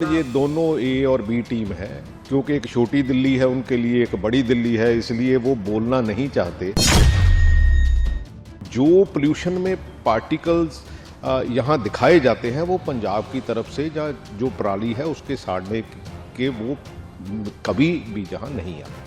ये दोनों ए और बी टीम है, क्योंकि एक छोटी दिल्ली है उनके लिए, एक बड़ी दिल्ली है, इसलिए वो बोलना नहीं चाहते। जो पोल्यूशन में पार्टिकल्स यहाँ दिखाए जाते हैं वो पंजाब की तरफ से या जो पराली है उसके साड़ने के वो कभी भी जहाँ नहीं आते।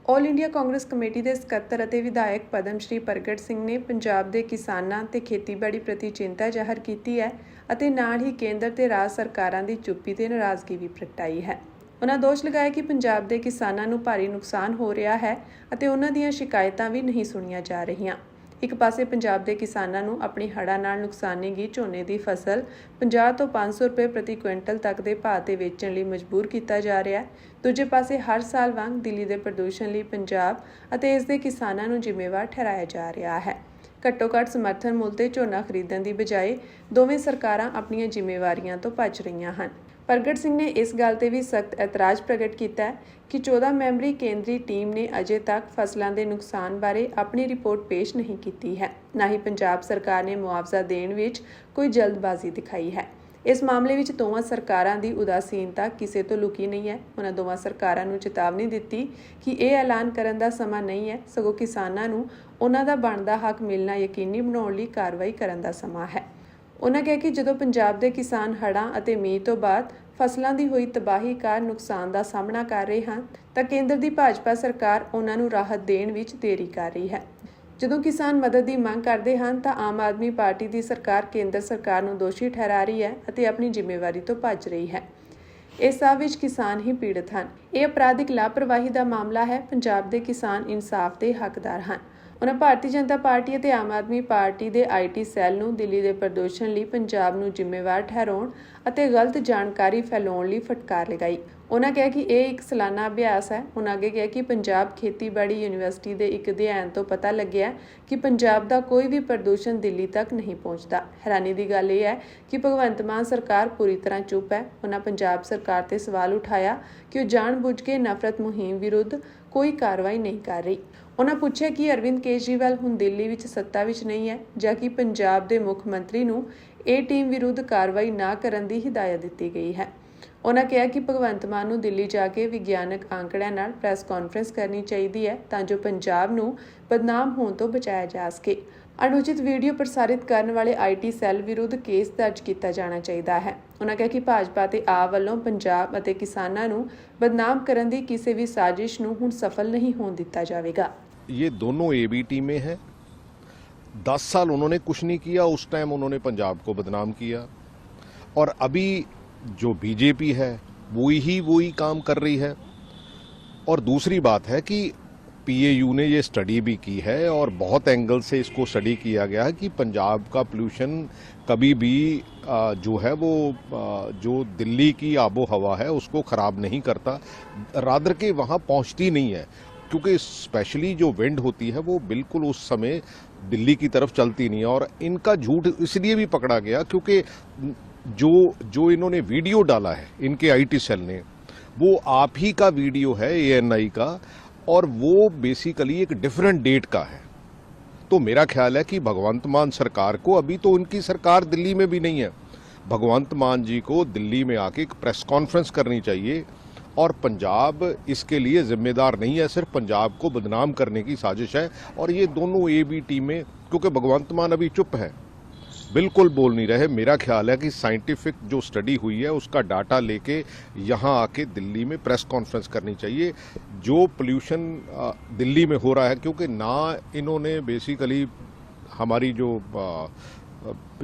ਆਲ ਇੰਡੀਆ ਕਾਂਗਰਸ ਕਮੇਟੀ ਦੇ ਸਕੱਤਰ ਅਤੇ ਵਿਧਾਇਕ ਪਦਮ ਸ਼੍ਰੀ ਪ੍ਰਗਟ ਸਿੰਘ ਨੇ ਪੰਜਾਬ ਦੇ ਕਿਸਾਨਾਂ ਤੇ ਖੇਤੀਬਾੜੀ ਪ੍ਰਤੀ ਚਿੰਤਾ ਜ਼ਾਹਰ ਕੀਤੀ ਹੈ ਅਤੇ ਨਾਲ ਹੀ ਕੇਂਦਰ ਤੇ ਰਾਜ ਸਰਕਾਰਾਂ ਦੀ ਚੁੱਪੀ ਤੇ ਨਾਰਾਜ਼ਗੀ ਵੀ ਪ੍ਰਗਟਾਈ ਹੈ। ਉਹਨਾਂ ਦੋਸ਼ ਲਗਾਇਆ ਕਿ ਪੰਜਾਬ ਦੇ ਕਿਸਾਨਾਂ ਨੂੰ ਭਾਰੀ ਨੁਕਸਾਨ ਹੋ ਰਿਹਾ ਹੈ ਅਤੇ ਉਹਨਾਂ ਦੀਆਂ ਸ਼ਿਕਾਇਤਾਂ ਵੀ ਨਹੀਂ ਸੁਣੀਆਂ ਜਾ ਰਹੀਆਂ। ਇੱਕ ਪਾਸੇ ਪੰਜਾਬ ਦੇ ਕਿਸਾਨਾਂ ਨੂੰ ਆਪਣੀ ਹੜ੍ਹਾਂ ਨਾਲ ਨੁਕਸਾਨੀ ਗਈ ਝੋਨੇ ਦੀ ਫਸਲ 50 ਤੋਂ 500 ਰੁਪਏ ਪ੍ਰਤੀ ਕੁਇੰਟਲ ਤੱਕ ਦੇ ਭਾਅ ਤੇ ਵੇਚਣ ਲਈ ਮਜਬੂਰ ਕੀਤਾ ਜਾ ਰਿਹਾ ਹੈ। ਦੂਜੇ ਪਾਸੇ ਹਰ ਸਾਲ ਵਾਂਗ ਦਿੱਲੀ ਦੇ ਪ੍ਰਦੂਸ਼ਣ ਲਈ ਪੰਜਾਬ ਅਤੇ ਇਸ ਦੇ ਕਿਸਾਨਾਂ ਨੂੰ ਜ਼ਿੰਮੇਵਾਰ ਠਹਿਰਾਇਆ ਜਾ ਰਿਹਾ ਹੈ। ਘੱਟੋ-ਘੱਟ ਸਮਰਥਨ ਮੁੱਲ ਤੇ ਝੋਨਾ ਖਰੀਦਣ ਦੀ ਬਜਾਏ ਦੋਵੇਂ ਸਰਕਾਰਾਂ ਆਪਣੀਆਂ ਜ਼ਿੰਮੇਵਾਰੀਆਂ ਤੋਂ ਭੱਜ ਰਹੀਆਂ ਹਨ। ਪ੍ਰਗਟ ਸਿੰਘ ਨੇ ਇਸ ਗੱਲ ਤੇ ਵੀ ਸਖਤ ਇਤਰਾਜ਼ ਪ੍ਰਗਟ ਕੀਤਾ ਹੈ ਕਿ 14 ਮੈਂਬਰੀ ਕੇਂਦਰੀ ਟੀਮ ਨੇ ਅਜੇ ਤੱਕ ਫਸਲਾਂ ਦੇ ਨੁਕਸਾਨ ਬਾਰੇ ਆਪਣੀ ਰਿਪੋਰਟ ਪੇਸ਼ ਨਹੀਂ ਕੀਤੀ ਹੈ। ਨਾ ਹੀ ਪੰਜਾਬ ਸਰਕਾਰ ਨੇ ਮੁਆਵਜ਼ਾ ਦੇਣ ਵਿੱਚ ਕੋਈ ਜਲਦਬਾਜ਼ੀ ਦਿਖਾਈ ਹੈ। ਇਸ ਮਾਮਲੇ ਵਿੱਚ ਦੋਵਾਂ ਸਰਕਾਰਾਂ ਦੀ ਉਦਾਸੀਨਤਾ ਕਿਸੇ ਤੋਂ ਲੁਕੀ ਨਹੀਂ ਹੈ। ਉਹਨਾਂ ਦੋਵਾਂ ਸਰਕਾਰਾਂ ਨੂੰ ਚੇਤਾਵਨੀ ਦਿੱਤੀ ਕਿ ਇਹ ਐਲਾਨ ਕਰਨ ਦਾ ਸਮਾਂ ਨਹੀਂ ਹੈ, ਸਗੋਂ ਕਿਸਾਨਾਂ ਨੂੰ ਉਹਨਾਂ ਦਾ ਬਣਦਾ ਹੱਕ ਮਿਲਣਾ ਯਕੀਨੀ ਬਣਾਉਣ ਲਈ ਕਾਰਵਾਈ ਕਰਨ ਦਾ ਸਮਾਂ ਹੈ। ਉਹਨਾਂ ਕਿਹਾ ਕਿ ਜਦੋਂ ਪੰਜਾਬ ਦੇ ਕਿਸਾਨ ਹੜ੍ਹਾਂ ਅਤੇ ਮੀਂਹ ਤੋਂ ਬਾਅਦ ਫਸਲਾਂ ਦੀ ਹੋਈ ਤਬਾਹੀ ਕਾਰਨ ਨੁਕਸਾਨ ਦਾ ਸਾਹਮਣਾ ਕਰ ਰਹੇ ਹਨ ਤਾਂ ਕੇਂਦਰ ਦੀ ਭਾਜਪਾ ਸਰਕਾਰ ਉਹਨਾਂ ਨੂੰ ਰਾਹਤ ਦੇਣ ਵਿੱਚ ਦੇਰੀ ਕਰ ਰਹੀ ਹੈ। ਜਦੋਂ ਕਿਸਾਨ ਮਦਦ ਦੀ ਮੰਗ ਕਰਦੇ ਹਨ ਤਾਂ ਆਮ ਆਦਮੀ ਪਾਰਟੀ ਦੀ ਸਰਕਾਰ ਕੇਂਦਰ ਸਰਕਾਰ ਨੂੰ ਦੋਸ਼ੀ ਠਹਿਰਾ ਰਹੀ ਹੈ ਅਤੇ ਆਪਣੀ ਜ਼ਿੰਮੇਵਾਰੀ ਤੋਂ ਭੱਜ ਰਹੀ ਹੈ। ਇਸ ਸਭ ਵਿੱਚ ਕਿਸਾਨ ਹੀ ਪੀੜਤ ਹਨ। ਇਹ ਅਪਰਾਧਿਕ ਲਾਪਰਵਾਹੀ ਦਾ ਮਾਮਲਾ ਹੈ। ਪੰਜਾਬ ਦੇ ਕਿਸਾਨ ਇਨਸਾਫ ਦੇ ਹੱਕਦਾਰ ਹਨ। ਉਹਨਾਂ ਭਾਰਤੀ ਜਨਤਾ ਪਾਰਟੀ ਅਤੇ ਆਮ ਆਦਮੀ ਪਾਰਟੀ ਦੇ ਆਈਟੀ ਸੈੱਲ ਨੂੰ ਦਿੱਲੀ ਦੇ ਪ੍ਰਦੂਸ਼ਣ ਲਈ ਪੰਜਾਬ ਨੂੰ ਜ਼ਿੰਮੇਵਾਰ ਠਹਿਰਾਉਣ ਅਤੇ ਗਲਤ ਜਾਣਕਾਰੀ ਫੈਲਾਉਣ ਲਈ ਫਟਕਾਰ ਲਗਾਈ। ਉਹਨਾਂ ਕਿਹਾ ਕਿ ਇਹ ਇੱਕ ਸਾਲਾਨਾ ਅਭਿਆਸ ਹੈ। ਉਹਨਾਂ ਅੱਗੇ ਕਿਹਾ ਕਿ ਪੰਜਾਬ ਖੇਤੀਬਾੜੀ ਯੂਨੀਵਰਸਿਟੀ ਦੇ ਇੱਕ ਅਧਿਐਨ ਤੋਂ ਪਤਾ ਲੱਗਿਆ ਕਿ ਪੰਜਾਬ ਦਾ ਕੋਈ ਵੀ ਪ੍ਰਦੂਸ਼ਣ ਦਿੱਲੀ ਤੱਕ ਨਹੀਂ ਪਹੁੰਚਦਾ। ਹੈਰਾਨੀ ਦੀ ਗੱਲ ਇਹ ਹੈ ਕਿ ਭਗਵੰਤ ਮਾਨ ਸਰਕਾਰ ਪੂਰੀ ਤਰ੍ਹਾਂ ਚੁੱਪ ਹੈ। ਉਹਨਾਂ ਪੰਜਾਬ ਸਰਕਾਰ ਤੇ ਸਵਾਲ ਉਠਾਇਆ ਕਿ ਉਹ ਜਾਣਬੁੱਝ ਕੇ ਨਫ਼ਰਤ ਮੁਹਿੰਮ ਵਿਰੁੱਧ ਕੋਈ ਕਾਰਵਾਈ ਨਹੀਂ ਕਰ ਰਹੀ। ਉਹਨਾਂ ਪੁੱਛਿਆ ਕਿ ਅਰਵਿੰਦ ਕੇਜਰੀਵਾਲ ਹੁਣ ਦਿੱਲੀ ਵਿੱਚ ਸੱਤਾ ਵਿੱਚ ਨਹੀਂ ਹੈ ਜਾਂ ਕਿ ਪੰਜਾਬ ਦੇ ਮੁੱਖ ਮੰਤਰੀ ਨੂੰ ਇਹ ਟੀਮ ਵਿਰੁੱਧ ਕਾਰਵਾਈ ਨਾ ਕਰਨ ਦੀ ਹਦਾਇਤ ਦਿੱਤੀ ਗਈ ਹੈ। ਉਹਨਾਂ ਕਿਹਾ ਕਿ ਭਗਵੰਤ ਮਾਨ ਨੂੰ ਦਿੱਲੀ ਜਾ ਕੇ ਵਿਗਿਆਨਕ ਅੰਕੜਿਆਂ ਨਾਲ ਪ੍ਰੈਸ ਕਾਨਫਰੰਸ ਕਰਨੀ ਚਾਹੀਦੀ ਹੈ ਤਾਂ ਜੋ ਪੰਜਾਬ ਨੂੰ ਬਦਨਾਮ ਹੋਣ ਤੋਂ ਬਚਾਇਆ ਜਾ ਸਕੇ। ਅਣਉਚਿਤ ਵੀਡੀਓ ਪ੍ਰਸਾਰਿਤ ਕਰਨ ਵਾਲੇ ਆਈਟੀ ਸੈੱਲ ਵਿਰੁੱਧ ਕੇਸ ਦਰਜ ਕੀਤਾ ਜਾਣਾ ਚਾਹੀਦਾ ਹੈ। ਉਹਨਾਂ ਕਿਹਾ ਕਿ ਭਾਜਪਾ ਤੇ ਆਪ ਵੱਲੋਂ ਪੰਜਾਬ ਅਤੇ ਕਿਸਾਨਾਂ ਨੂੰ ਬਦਨਾਮ ਕਰਨ ਦੀ ਕਿਸੇ ਵੀ ਸਾਜ਼ਿਸ਼ ਨੂੰ ਹੁਣ ਸਫਲ ਨਹੀਂ ਹੋਣ ਦਿੱਤਾ ਜਾਵੇਗਾ। ये दोनों ए बी टीमें हैं। 10 साल उन्होंने कुछ नहीं किया, उस टाइम उन्होंने पंजाब को बदनाम किया, और अभी जो बीजेपी है वही काम कर रही है। और दूसरी बात है कि पीएयू ने ये स्टडी भी की है और बहुत एंगल से इसको स्टडी किया गया है कि पंजाब का पोल्यूशन कभी भी जो है वो जो दिल्ली की आबो हवा है उसको ख़राब नहीं करता, रादर के वहाँ पहुँचती नहीं है, क्योंकि स्पेशली जो विंड होती है वो बिल्कुल उस समय दिल्ली की तरफ चलती नहीं है। और इनका झूठ इसलिए भी पकड़ा गया क्योंकि जो इन्होंने वीडियो डाला है इनके आईटी सेल ने, वो आप ही का वीडियो है, ANI का, और वो बेसिकली एक डिफरेंट डेट का है। तो मेरा ख्याल है कि भगवंत मान सरकार को, अभी तो उनकी सरकार दिल्ली में भी नहीं है, भगवंत मान जी को दिल्ली में आके एक प्रेस कॉन्फ्रेंस करनी चाहिए। और पंजाब इसके लिए जिम्मेदार नहीं है, सिर्फ पंजाब को बदनाम करने की साजिश है। और ये दोनों ए बी टीमें, क्योंकि भगवंत मान अभी चुप है, बिल्कुल बोल नहीं रहे। मेरा ख्याल है कि साइंटिफिक जो स्टडी हुई है उसका डाटा लेके यहाँ आके दिल्ली में प्रेस कॉन्फ्रेंस करनी चाहिए। जो पोल्यूशन दिल्ली में हो रहा है, क्योंकि ना इन्होंने बेसिकली हमारी जो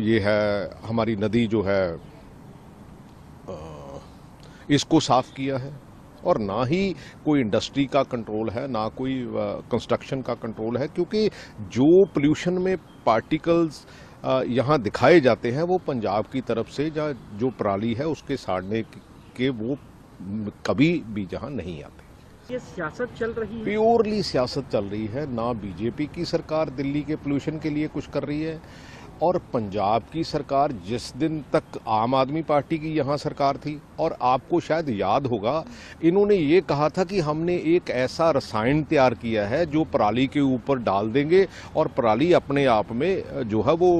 ये है हमारी नदी जो है इसको साफ किया है, और ना ही कोई इंडस्ट्री का कंट्रोल है, ना कोई कंस्ट्रक्शन का कंट्रोल है, क्योंकि जो पोल्यूशन में पार्टिकल्स यहाँ दिखाए जाते हैं वो पंजाब की तरफ से या जो पराली है उसके साड़ने के वो कभी भी जहाँ नहीं आते। ये सियासत चल रही है, प्योरली सियासत चल रही है। ना बीजेपी की सरकार दिल्ली के पोल्यूशन के लिए कुछ कर रही है और पंजाब की सरकार, जिस दिन तक आम आदमी पार्टी की यहाँ सरकार थी, और आपको शायद याद होगा इन्होंने ये कहा था कि हमने एक ऐसा रसायन तैयार किया है जो पराली के ऊपर डाल देंगे और पराली अपने आप में जो है वो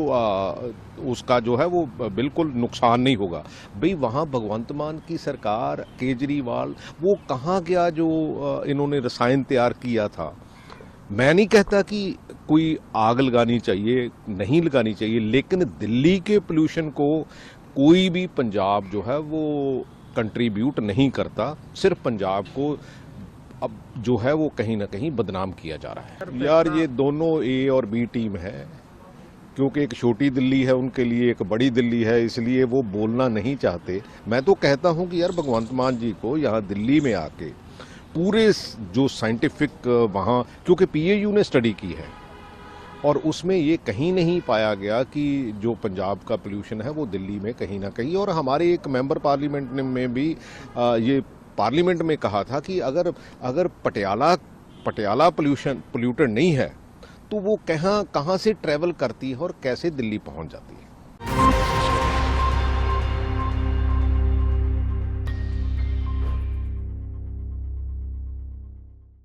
उसका जो है वो बिल्कुल नुकसान नहीं होगा। भाई वहाँ भगवंत मान की सरकार, केजरीवाल, वो कहाँ गया जो इन्होंने रसायन तैयार किया था। मैं नहीं कहता कि कोई आग लगानी चाहिए, नहीं लगानी चाहिए, लेकिन दिल्ली के पोल्यूशन को कोई भी पंजाब जो है वो कंट्रीब्यूट नहीं करता। सिर्फ पंजाब को अब जो है वो कहीं ना कहीं बदनाम किया जा रहा है। यार ये दोनों ए और बी टीम है, क्योंकि एक छोटी दिल्ली है उनके लिए, एक बड़ी दिल्ली है, इसलिए वो बोलना नहीं चाहते। मैं तो कहता हूं कि यार भगवंत मान जी को यहाँ दिल्ली में आके पूरे जो साइंटिफिक वहाँ, क्योंकि पीएयू ने स्टडी की है और उसमें ये कहीं नहीं पाया गया कि जो पंजाब का पोल्यूशन है वो दिल्ली में कहीं ना कहीं, और हमारे एक मेंबर पार्लियामेंट ने में भी ये पार्लियामेंट में कहा था कि अगर पटियाला पोल्यूटेड नहीं है तो वो कहाँ से ट्रैवल करती है और कैसे दिल्ली पहुंच जाती है।